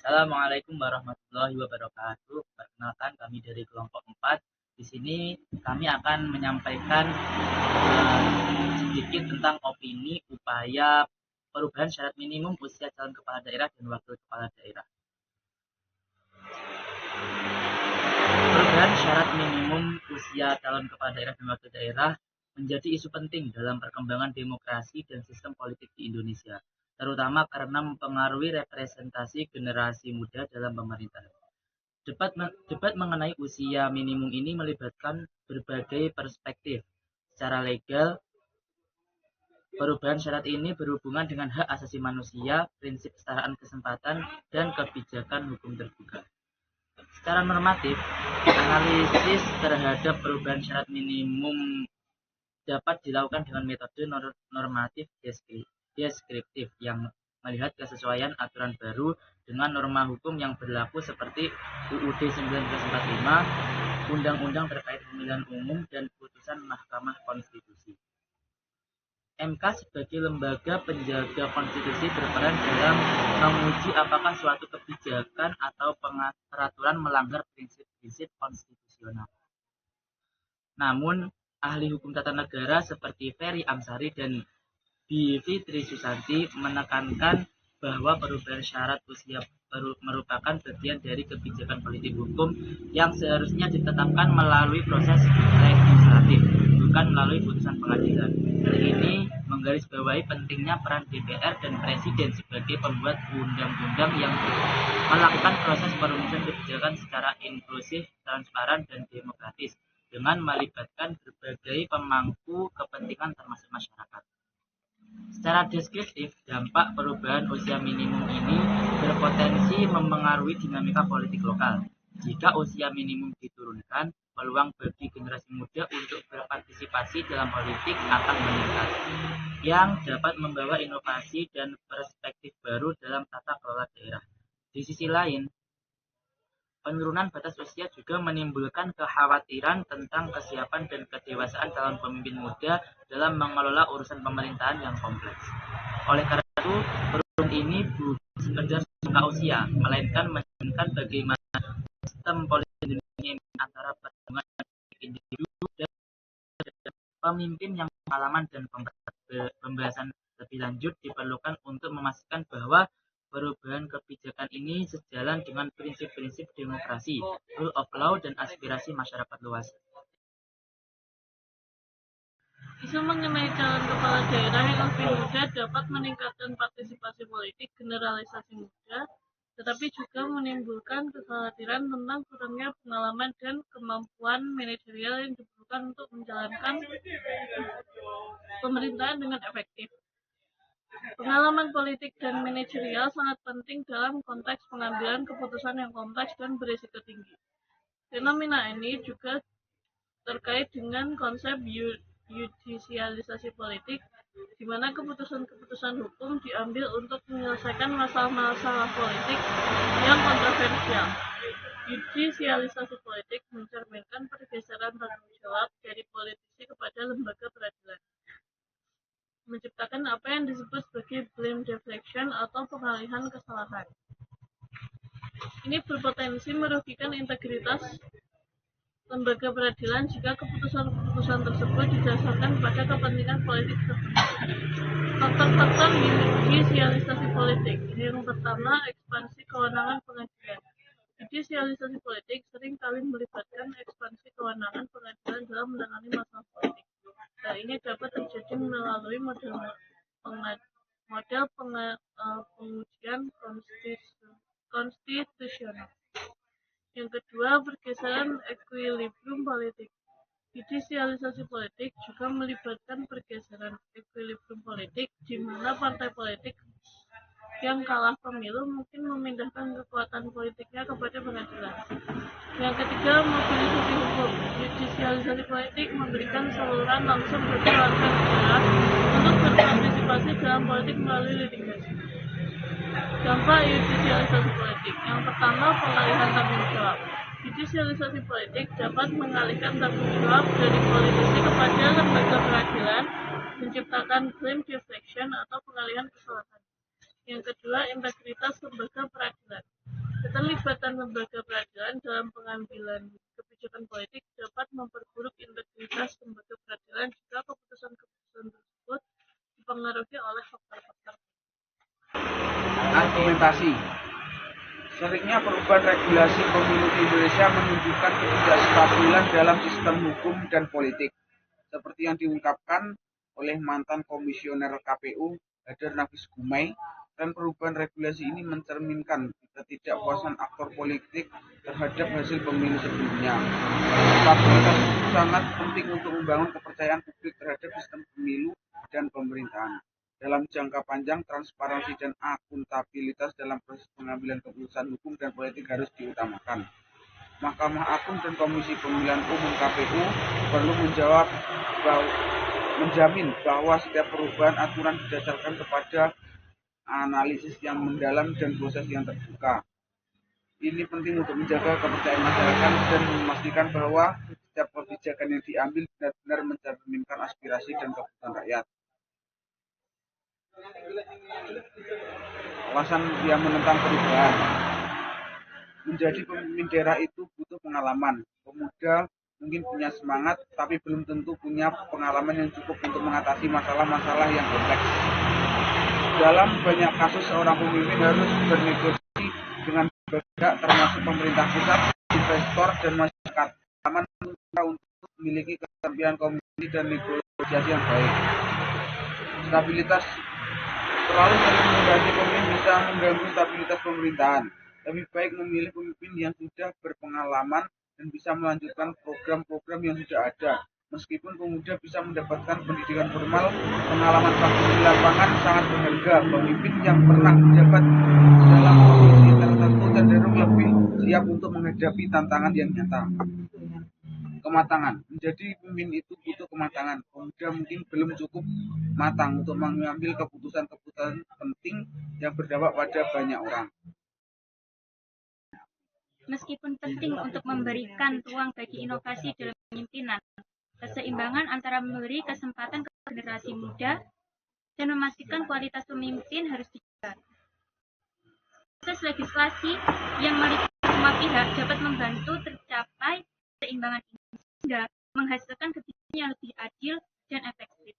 Assalamualaikum warahmatullahi wabarakatuh. Perkenalkan kami dari kelompok 4. Di sini kami akan menyampaikan sedikit tentang opini upaya perubahan syarat minimum usia calon kepala daerah dan wakil kepala daerah. Perubahan syarat minimum usia calon kepala daerah dan wakil daerah menjadi isu penting dalam perkembangan demokrasi dan sistem politik di Indonesia, terutama karena mempengaruhi representasi generasi muda dalam pemerintahan. Debat mengenai usia minimum ini melibatkan berbagai perspektif. Secara legal, perubahan syarat ini berhubungan dengan hak asasi manusia, prinsip kesetaraan kesempatan, dan kebijakan hukum terbuka. Secara normatif, analisis terhadap perubahan syarat minimum dapat dilakukan dengan metode normatif deskriptif yang melihat kesesuaian aturan baru dengan norma hukum yang berlaku seperti UUD 1945, Undang-Undang terkait pemilihan umum, dan putusan Mahkamah Konstitusi. MK sebagai lembaga penjaga konstitusi berperan dalam menguji apakah suatu kebijakan atau peraturan melanggar prinsip-prinsip konstitusional. Namun, ahli hukum tata negara seperti Ferry Amsari dan Bivitri Susanti menekankan bahwa perubahan syarat usia merupakan bagian dari kebijakan politik hukum yang seharusnya ditetapkan melalui proses legislatif, bukan melalui putusan pengadilan. Hal ini menggarisbawahi pentingnya peran DPR dan Presiden sebagai pembuat undang-undang yang melakukan proses perumusan kebijakan secara inklusif, transparan, dan demokratis dengan melibatkan berbagai pemangku kepentingan termasuk masyarakat. Secara deskriptif, dampak perubahan usia minimum ini berpotensi mempengaruhi dinamika politik lokal. Jika usia minimum diturunkan, peluang bagi generasi muda untuk berpartisipasi dalam politik akan meningkat, yang dapat membawa inovasi dan perspektif baru dalam tata kelola daerah. Di sisi lain, penurunan batas usia juga menimbulkan kekhawatiran tentang kesiapan dan kedewasaan calon pemimpin muda dalam mengelola urusan pemerintahan yang kompleks. Oleh karena itu, perubahan ini bukan sekedar jangka usia, melainkan mencerminkan bagaimana sistem politik Indonesia antara perkembangan individu dan pemimpin yang pengalaman dan pembahasan lebih lanjut diperlukan untuk memastikan bahwa perubahan kebijakan ini sejalan dengan prinsip-prinsip demokrasi, rule of law, dan aspirasi masyarakat luas. Isu mengenai calon kepala daerah yang lebih muda dapat meningkatkan partisipasi politik generalisasi muda, tetapi juga menimbulkan kekhawatiran tentang kurangnya pengalaman dan kemampuan manajerial yang diperlukan untuk menjalankan pemerintahan dengan efektif. Pengalaman politik dan manajerial sangat penting dalam konteks pengambilan keputusan yang kompleks dan berisiko tinggi. Fenomena ini juga terkait dengan konsep yudisialisasi politik, di mana keputusan-keputusan hukum diambil untuk menyelesaikan masalah-masalah politik yang kontroversial. Yudisialisasi politik mencerminkan pergeseran tanggung jawab dari politisi kepada lembaga peradilan, menciptakan apa yang disebut sebagai blame deflection atau pengalihan kesalahan. Ini berpotensi merugikan integritas lembaga peradilan jika keputusan-keputusan tersebut didasarkan pada kepentingan politik tertentu. Faktor-faktor yudisialisasi politik. Yang pertama, ekspansi kewenangan pengadilan. Yudisialisasi politik sering kali melibatkan ekspansi kewenangan pengadilan dalam menangani masalah politik. Hal ini dapat terjadi melalui model pengujian konstitusional. Yang kedua, pergeseran ekuilibrium politik. Yudisialisasi politik juga melibatkan pergeseran ekuilibrium politik, di mana partai politik yang kalah pemilu mungkin memindahkan kekuatan politiknya kepada pengadilan. Yang ketiga, mobilisasi hukum. Yudisialisasi politik memberikan saluran langsung bagi warga negara untuk berpartisipasi dalam politik melalui litigasi. Dampak yudisialisasi politik. Yang pertama, pengalihan tanggung jawab. Yudisialisasi politik dapat mengalihkan tanggung jawab dari politisi kepada lembaga peradilan, menciptakan blame deflection atau pengalihan kesalahan. Yang kedua, integritas lembaga peradilan. Keterlibatan lembaga peradilan dalam pengambilan kebijakan politik dapat memperburuk integritas lembaga peradilan jika keputusan-keputusan tersebut dipengaruhi oleh faktor-faktor. Argumentasi. Seringnya perubahan regulasi pemilu di Indonesia menunjukkan ketidakstabilan dalam sistem hukum dan politik, seperti yang diungkapkan oleh mantan komisioner KPU Hadar Nafis Gumai, dan perubahan regulasi ini mencerminkan ketidakpuasan aktor politik terhadap hasil pemilu sebelumnya. Stabilitas itu sangat penting untuk membangun kepercayaan publik terhadap sistem pemilu dan pemerintahan. Dalam jangka panjang, transparansi dan akuntabilitas dalam proses pengambilan keputusan hukum dan politik harus diutamakan. Mahkamah Agung dan Komisi Pemilihan Umum KPU perlu menjamin bahwa setiap perubahan aturan didasarkan kepada analisis yang mendalam dan proses yang terbuka. Ini penting untuk menjaga kepercayaan masyarakat dan memastikan bahwa setiap kebijakan yang diambil benar-benar mencerminkan aspirasi dan kebutuhan rakyat. Alasan yang menentang perubahan. Menjadi pemimpin daerah itu butuh pengalaman. Pemuda mungkin punya semangat, tapi belum tentu punya pengalaman yang cukup untuk mengatasi masalah-masalah yang kompleks. Dalam banyak kasus, seorang pemimpin harus bernegosiasi dengan pihak termasuk pemerintah pusat, investor, dan masyarakat. Pengalaman untuk memiliki keterampilan komunikasi dan negosiasi yang baik. Stabilitas. Terlalu sering mengganti pemimpin bisa mengganggu stabilitas pemerintahan. Lebih baik memilih pemimpin yang sudah berpengalaman dan bisa melanjutkan program-program yang sudah ada. Meskipun pemuda bisa mendapatkan pendidikan formal, pengalaman praktis di lapangan sangat berharga. Pemimpin yang pernah menjabat dalam posisi tertentu cenderung lebih siap untuk menghadapi tantangan yang nyata. Kematangan. Menjadi pemimpin itu butuh kematangan. Pemuda mungkin belum cukup matang untuk mengambil keputusan-keputusan penting yang berdampak pada banyak orang. Meskipun penting untuk memberikan ruang bagi inovasi dalam kepemimpinan, keseimbangan antara memberi kesempatan ke generasi muda dan memastikan kualitas pemimpin harus dijaga. Proses legislasi yang melibatkan semua pihak dapat membantu tercapai keseimbangan ini sehingga menghasilkan kebijakan yang lebih adil dan efektif.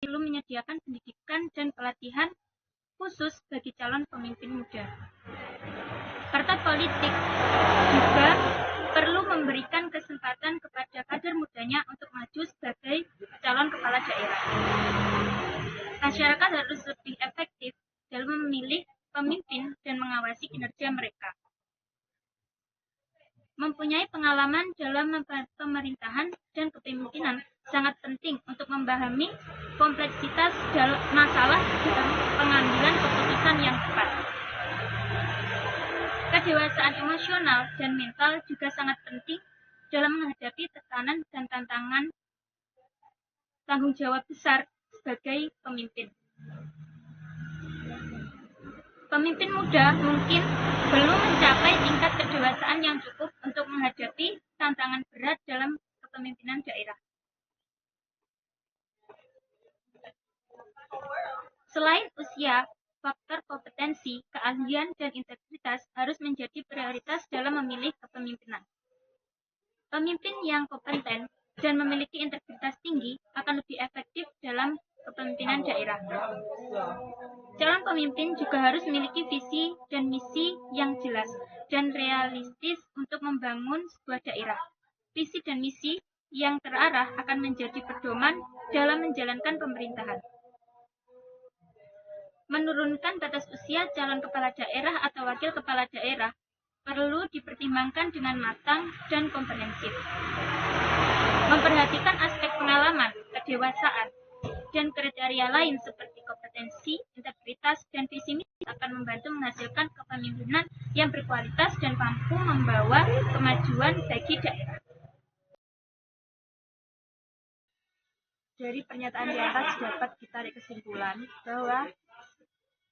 Perlu menyediakan pendidikan dan pelatihan khusus bagi calon pemimpin muda. Partai politik juga perlu memberikan kesempatan kepada kader mudanya untuk maju sebagai calon kepala daerah. Masyarakat harus lebih efektif dalam memilih pemimpin dan mengawasi kinerja mereka. Mempunyai pengalaman dalam pemerintahan dan kepemimpinan sangat penting untuk memahami kompleksitas masalah dalam pengambilan keputusan yang tepat. Kedewasaan emosional dan mental juga sangat penting dalam menghadapi tekanan dan tantangan tanggung jawab besar sebagai pemimpin. Pemimpin muda mungkin belum mencapai tingkat kedewasaan yang cukup untuk menghadapi tantangan berat dalam kepemimpinan daerah. Selain usia, faktor kompetensi, keahlian, dan integritas harus menjadi prioritas dalam memilih kepemimpinan. Pemimpin yang kompeten dan memiliki integritas tinggi akan lebih efektif dalam kepemimpinan daerah. Calon pemimpin juga harus memiliki visi dan misi yang jelas dan realistis untuk membangun sebuah daerah. Visi dan misi yang terarah akan menjadi pedoman dalam menjalankan pemerintahan. Menurunkan batas usia calon kepala daerah atau wakil kepala daerah perlu dipertimbangkan dengan matang dan komprehensif. Memperhatikan aspek pengalaman, kedewasaan, dan kriteria lain seperti kompetensi, integritas, dan visi misi akan membantu menghasilkan kepemimpinan yang berkualitas dan mampu membawa kemajuan bagi daerah. Dari pernyataan di atas dapat ditarik kesimpulan bahwa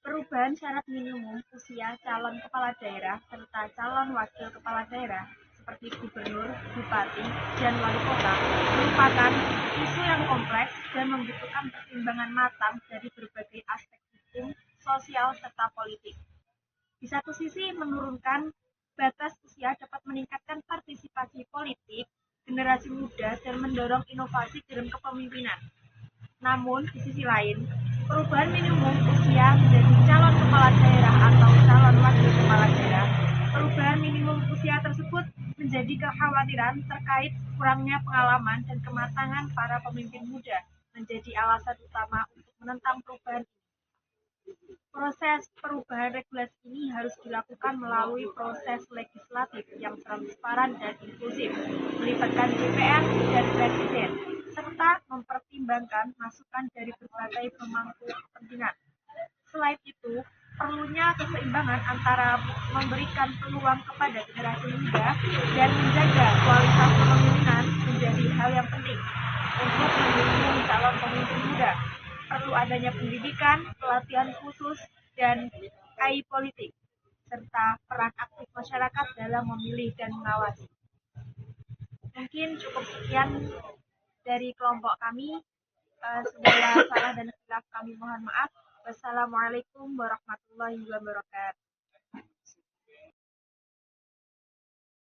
perubahan syarat minimum usia calon kepala daerah serta calon wakil kepala daerah seperti gubernur, bupati, dan wali kota merupakan isu yang kompleks dan membutuhkan pertimbangan matang dari berbagai aspek sosial, serta politik. Di satu sisi, menurunkan batas usia dapat meningkatkan partisipasi politik generasi muda dan mendorong inovasi dalam kepemimpinan. Namun, di sisi lain, perubahan minimum usia menjadi calon kepala daerah atau calon wakil kepala daerah. Perubahan minimum usia tersebut menjadi kekhawatiran terkait kurangnya pengalaman dan kematangan para pemimpin muda menjadi alasan utama untuk menentang perubahan. Proses perubahan regulasi ini harus dilakukan melalui proses legislatif yang transparan dan inklusif, melibatkan DPR dan Presiden, serta mempertimbangkan masukan dari berbagai pemangku kepentingan. Selain itu, perlunya keseimbangan antara memberikan peluang kepada generasi muda dan menjaga kualitas kepemimpinan menjadi hal yang penting. Untuk mendukung calon pemimpin muda, perlu adanya pendidikan, pelatihan khusus, dan AI politik, serta peran aktif masyarakat dalam memilih dan mengawasi. Mungkin cukup sekian dari kelompok kami. Segala salah dan khilaf kami mohon maaf. Wassalamualaikum warahmatullahi wabarakatuh.